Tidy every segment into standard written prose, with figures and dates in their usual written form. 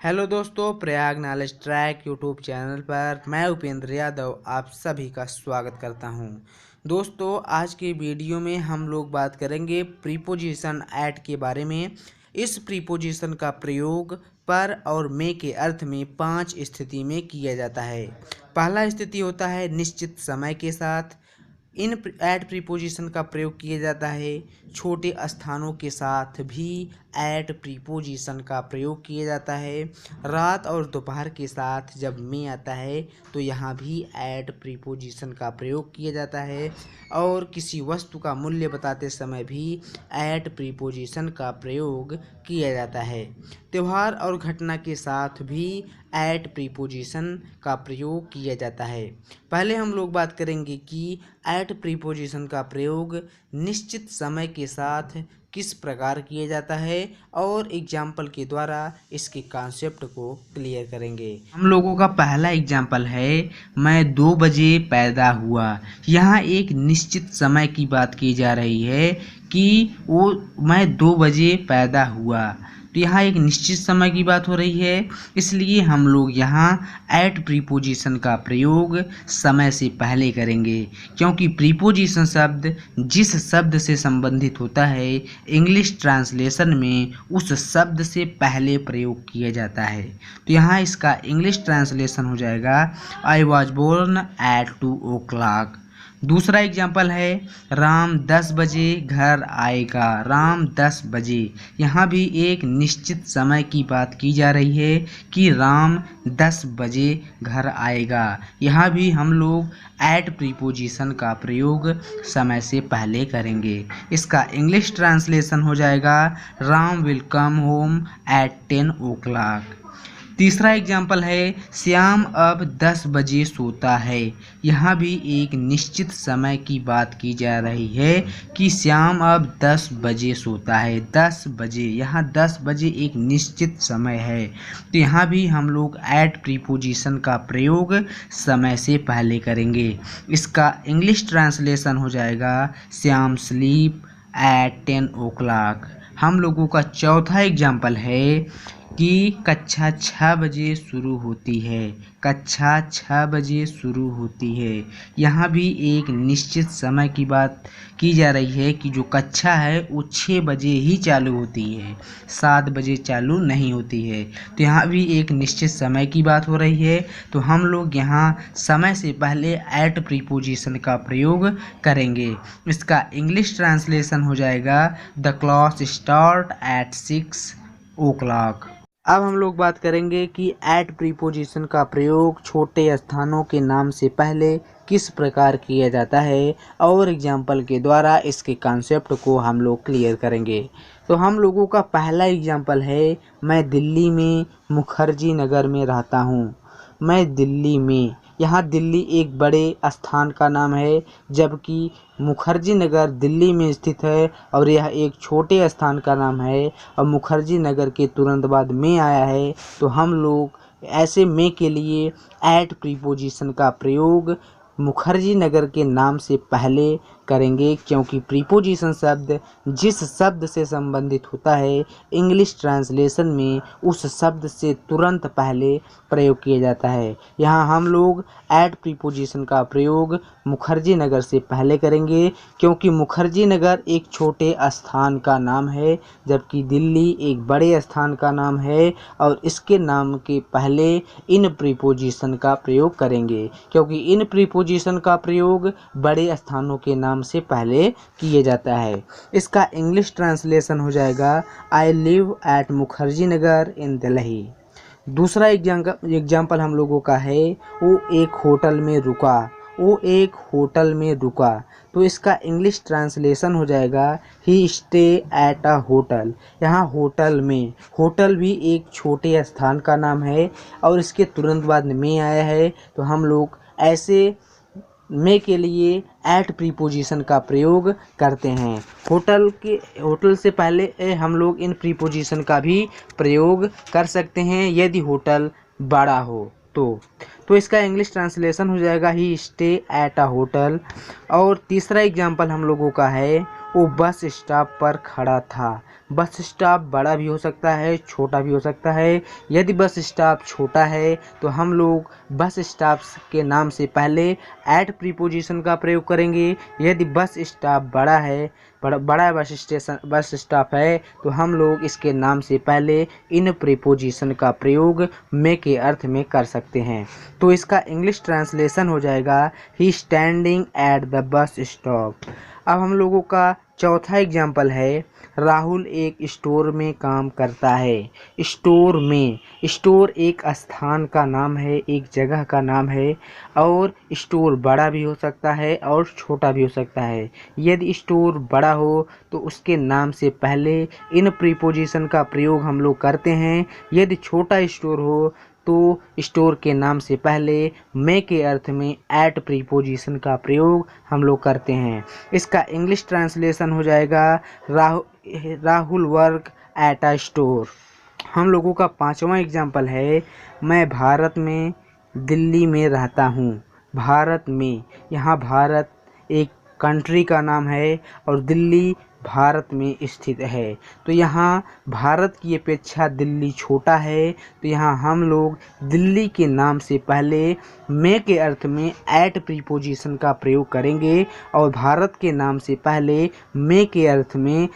Hello दोस्तों, Prayag knowledge track YouTube channel पर मैं उपेंद्र यादव आप सभी का स्वागत करता हूं। दोस्तों, आज के वीडियो में हम लोग बात करेंगे प्रीपोजिशन एट के बारे में। इस प्रीपोजिशन का प्रयोग पर और में के अर्थ में 5 स्थिति में किया जाता है। पहला स्थिति होता है निश्चित समय के साथ। इन एट प्रीपोजिशन का प्रयोग किया जाता है। छोटे स्थानों के साथ भी एट प्रीपोजिशन का प्रयोग किया जाता है। रात और दोपहर के साथ जब में आता है तो यहाँ भी एट प्रीपोजिशन का प्रयोग किया जाता है। और किसी वस्तु का मूल्य बताते समय भी एट प्रीपोजिशन का प्रयोग किया जाता है। त्यौहार और घटना के साथ भी एट प्रीपोजिशन का प्रयोग किया जाता है। पहले हम लोग बात करेंगे कि एट प्रीपोजिशन का प्रयोग निश्चित समय के साथ किस प्रकार किया जाता है और एग्जाम्पल के द्वारा इसके कॉन्सेप्ट को क्लियर करेंगे। हम लोगों का पहला एग्जाम्पल है मैं 2 बजे पैदा हुआ। यहाँ एक निश्चित समय की बात की जा रही है कि वो मैं 2 बजे पैदा हुआ, तो यहाँ एक निश्चित समय की बात हो रही है, इसलिए हम लोग यहाँ एट प्रीपोजिशन का प्रयोग समय से पहले करेंगे। क्योंकि प्रीपोजिशन शब्द जिस शब्द से संबंधित होता है इंग्लिश ट्रांसलेशन में उस शब्द से पहले प्रयोग किया जाता है। तो यहाँ इसका इंग्लिश ट्रांसलेशन हो जाएगा I was born at 2 o'clock। दूसरा एग्जाम्पल है राम 10 बजे घर आएगा। राम 10 बजे, यहाँ भी एक निश्चित समय की बात की जा रही है कि राम 10 बजे घर आएगा। यहाँ भी हम लोग एट प्रीपोजिशन का प्रयोग समय से पहले करेंगे। इसका इंग्लिश ट्रांसलेशन हो जाएगा Ram will come home at 10 o'clock। तीसरा एग्जाम्पल है श्याम अब 10 बजे सोता है। यहाँ भी एक निश्चित समय की बात की जा रही है कि श्याम अब 10 बजे सोता है। 10 बजे, यहाँ 10 बजे एक निश्चित समय है, तो यहाँ भी हम लोग एट प्रीपोजिशन का प्रयोग समय से पहले करेंगे। इसका इंग्लिश ट्रांसलेशन हो जाएगा श्याम स्लीप एट 10 o'clock। हम लोगों का चौथा एग्जाम्पल है कि कक्षा 6 बजे शुरू होती है। कक्षा 6 बजे शुरू होती है, यहाँ भी एक निश्चित समय की बात की जा रही है कि जो कक्षा है वो 6 बजे ही चालू होती है, 7 बजे चालू नहीं होती है। तो यहाँ भी एक निश्चित समय की बात हो रही है, तो हम लोग यहाँ समय से पहले एट प्रीपोजिशन का प्रयोग करेंगे। इसका इंग्लिश ट्रांसलेशन हो जाएगा the class start at 6 o'clock। अब हम लोग बात करेंगे कि एट प्रीपोजिशन का प्रयोग छोटे स्थानों के नाम से पहले किस प्रकार किया जाता है और एग्जाम्पल के द्वारा इसके कॉन्सेप्ट को हम लोग क्लियर करेंगे। तो हम लोगों का पहला एग्जाम्पल है मैं दिल्ली में मुखर्जी नगर में रहता हूँ। मैं दिल्ली में, यहाँ दिल्ली एक बड़े स्थान का नाम है, जबकि मुखर्जी नगर दिल्ली में स्थित है और यह एक छोटे स्थान का नाम है। और मुखर्जी नगर के तुरंत बाद में आया है, तो हम लोग ऐसे में के लिए एट प्रीपोजिशन का प्रयोग मुखर्जी नगर के नाम से पहले करेंगे, क्योंकि प्रीपोजिशन शब्द जिस शब्द से संबंधित होता है इंग्लिश ट्रांसलेशन में उस शब्द से तुरंत पहले प्रयोग किया जाता है। यहाँ हम लोग एट प्रीपोजिशन का प्रयोग मुखर्जी नगर से पहले करेंगे, क्योंकि मुखर्जी नगर एक छोटे स्थान का नाम है, जबकि दिल्ली एक बड़े स्थान का नाम है। और इसके नाम के पहले इन प्रीपोजिशन का प्रयोग करेंगे, क्योंकि इन प्रीपोजिशन का प्रयोग बड़े स्थानों के नाम से पहले किए जाता है। इसका इंग्लिश ट्रांसलेशन हो जाएगा I live at Mukherjee Nagar इन दिल्ली। दूसरा एग्जाम्पल हम लोगों का है वो एक होटल में रुका। वो एक होटल में रुका, तो इसका इंग्लिश ट्रांसलेशन हो जाएगा ही स्टे एट अ होटल। यहाँ होटल में, होटल भी एक छोटे स्थान का नाम है और इसके तुरंत बाद में आया है, तो हम लोग ऐसे में के लिए एट प्रीपोजिशन का प्रयोग करते हैं। होटल से पहले हम लोग इन प्रीपोजिशन का भी प्रयोग कर सकते हैं यदि होटल बड़ा हो तो इसका इंग्लिश ट्रांसलेशन हो जाएगा ही स्टे एट अ होटल। और तीसरा एग्जाम्पल हम लोगों का है वो बस स्टॉप पर खड़ा था। बस स्टॉप बड़ा भी हो सकता है, छोटा भी हो सकता है। यदि बस स्टॉप छोटा है तो हम लोग बस स्टॉप के नाम से पहले एट प्रीपोजिशन का प्रयोग करेंगे। यदि बस स्टॉप बड़ा है, बड़ा बस स्टॉप है तो हम लोग इसके नाम से पहले इन प्रीपोजिशन का प्रयोग में के अर्थ में कर सकते हैं। तो इसका इंग्लिश ट्रांसलेशन हो जाएगा he standing at the bus stop. अब हम लोगों का चौथा एग्जाम्पल है, राहुल एक स्टोर में काम करता है। स्टोर में, स्टोर एक स्थान का नाम है, एक जगह का नाम है, और स्टोर बड़ा भी हो सकता है और छोटा भी हो सकता है। यदि स्टोर बड़ा हो तो उसके नाम से पहले इन प्रीपोजिशन का प्रयोग हम लोग करते हैं। यदि छोटा स्टोर हो तो स्टोर के नाम से पहले में के अर्थ में एट प्रीपोजिशन का प्रयोग हम लोग करते हैं। इसका इंग्लिश ट्रांसलेशन हो जाएगा Rahul work at a store. हम लोगों का पांचवा एग्जाम्पल है, मैं भारत में दिल्ली में रहता हूँ। भारत में, यहाँ भारत एक कंट्री का नाम है और दिल्ली भारत में स्थित है। तो यहाँ भारत की अपेक्षा दिल्ली छोटा है, तो यहाँ हम लोग दिल्ली के नाम से पहले में के अर्थ में एट प्रीपोजिशन का प्रयोग करेंगे और भारत के नाम से पहले में के अर्थ में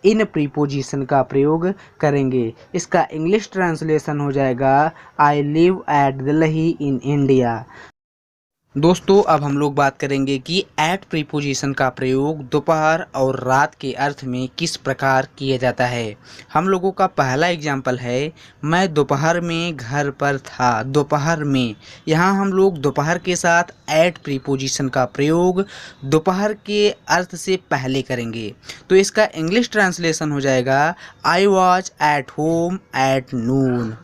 इन प्रीपोजिशन का प्रयोग करेंगे। इसका इंग्लिश ट्रांसलेशन हो जाएगा I live at Delhi in India. दोस्तों अब हम लोग बात करेंगे कि एट प्रीपोजिशन का प्रयोग दोपहर और रात के अर्थ में किस प्रकार किया जाता है। हम लोगों का पहला एग्जाम्पल है, मैं दोपहर में घर पर था। दोपहर में, यहाँ हम लोग दोपहर के साथ एट प्रीपोजिशन का प्रयोग दोपहर के अर्थ से पहले करेंगे। तो इसका इंग्लिश ट्रांसलेशन हो जाएगा I was at home at noon.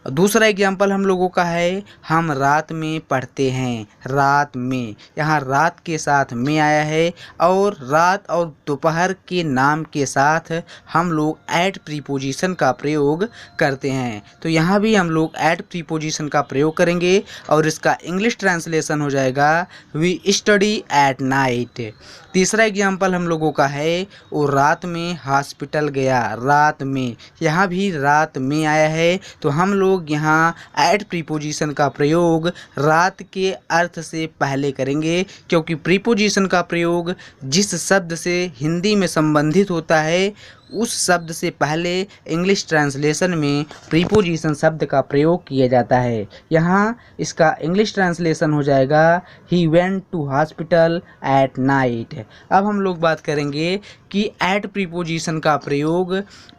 दूसरा एग्जाम्पल हम लोगों का है, हम रात में पढ़ते हैं। रात में, यहाँ रात के साथ में आया है और रात और दोपहर के नाम के साथ हम लोग एट प्रीपोजिशन का प्रयोग करते हैं। तो यहाँ भी हम लोग एट प्रीपोजिशन का प्रयोग करेंगे और इसका इंग्लिश ट्रांसलेशन हो जाएगा वी स्टडी एट नाइट। तीसरा एग्जाम्पल हम लोगों का है, वो रात में हॉस्पिटल गया। रात में, यहाँ भी रात में आया है तो हम लोग यहाँ एट प्रीपोजिशन का प्रयोग रात के अर्थ से पहले करेंगे, क्योंकि प्रीपोजिशन का प्रयोग जिस शब्द से हिंदी में संबंधित होता है उस शब्द से पहले इंग्लिश ट्रांसलेशन में प्रीपोजिशन शब्द का प्रयोग किया जाता है। यहाँ इसका इंग्लिश ट्रांसलेशन हो जाएगा he went to hospital at night. अब हम लोग बात करेंगे कि एट प्रीपोजिशन का प्रयोग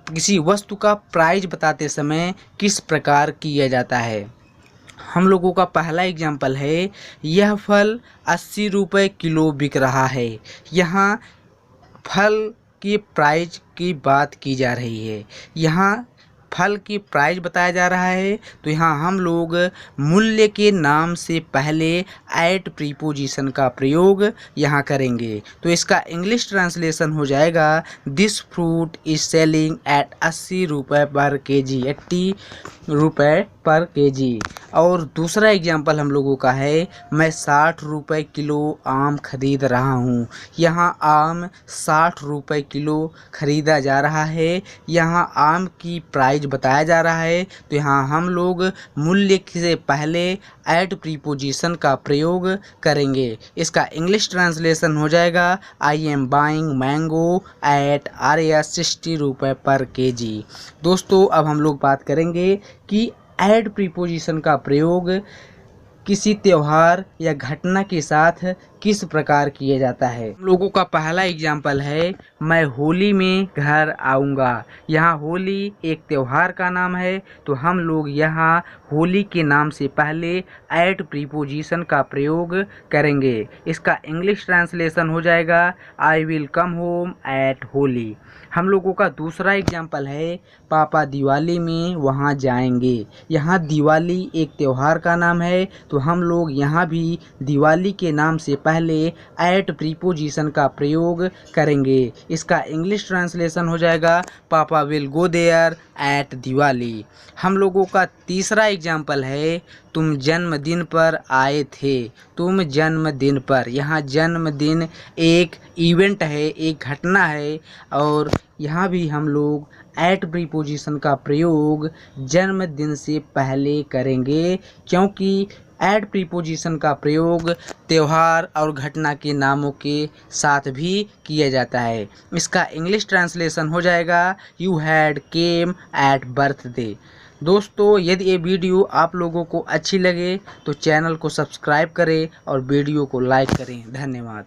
किसी वस्तु का प्राइस बताते समय किस प्रकार किया जाता है। हम लोगों का पहला एग्जाम्पल है, यह फल 80 रुपये किलो बिक रहा है। यहाँ फल की प्राइस की बात की जा रही है, यहाँ फल की प्राइस बताया जा रहा है। तो यहाँ हम लोग मूल्य के नाम से पहले एट प्रीपोजिशन का प्रयोग यहाँ करेंगे। तो इसका इंग्लिश ट्रांसलेशन हो जाएगा this fruit is selling at 80 रुपये पर केजी। 80 रुपये पर केजी। और दूसरा एग्जाम्पल हम लोगों का है, मैं 60 रुपये किलो आम खरीद रहा हूँ। यहाँ आम 60 रुपये किलो खरीदा जा रहा है। यहाँ आम की प्राइस बताया जा रहा है। तो यहाँ हम लोग मूल्य से पहले एट प्रीपोजिशन का प्रयोग करेंगे। इसका इंग्लिश ट्रांसलेशन हो जाएगा I am buying mango at 60 रुपये पर केजी। दोस्तों अब हम लोग बात करेंगे कि एट प्रीपोजिशन का प्रयोग किसी त्यौहार या घटना के साथ किस प्रकार किया जाता है। हम लोगों का पहला एग्जाम्पल है, मैं होली में घर आऊँगा। यहाँ होली एक त्यौहार का नाम है, तो हम लोग यहाँ होली के नाम से पहले एट प्रीपोजिशन का प्रयोग करेंगे। इसका इंग्लिश ट्रांसलेशन हो जाएगा I will come home at Holi. हम लोगों का दूसरा एग्जाम्पल है, पापा दिवाली में वहाँ जाएंगे। यहाँ दिवाली एक त्यौहार का नाम है, तो हम लोग यहाँ भी दिवाली के नाम से पहले एट प्रीपोजिशन का प्रयोग करेंगे। इसका इंग्लिश ट्रांसलेशन हो जाएगा पापा will go there at Diwali. हम लोगों का तीसरा एग्जाम्पल है, तुम जन्मदिन पर आए थे। तुम जन्मदिन पर, यहाँ जन्मदिन एक इवेंट है, एक घटना है, और यहाँ भी हम लोग एट प्रीपोजिशन का प्रयोग जन्मदिन से पहले करेंगे, क्योंकि एट प्रीपोजिशन का प्रयोग त्यौहार और घटना के नामों के साथ भी किया जाता है। इसका इंग्लिश ट्रांसलेशन हो जाएगा you had came at birthday. दोस्तों, यदि ये वीडियो आप लोगों को अच्छी लगे तो चैनल को सब्सक्राइब करें और वीडियो को लाइक करें। धन्यवाद।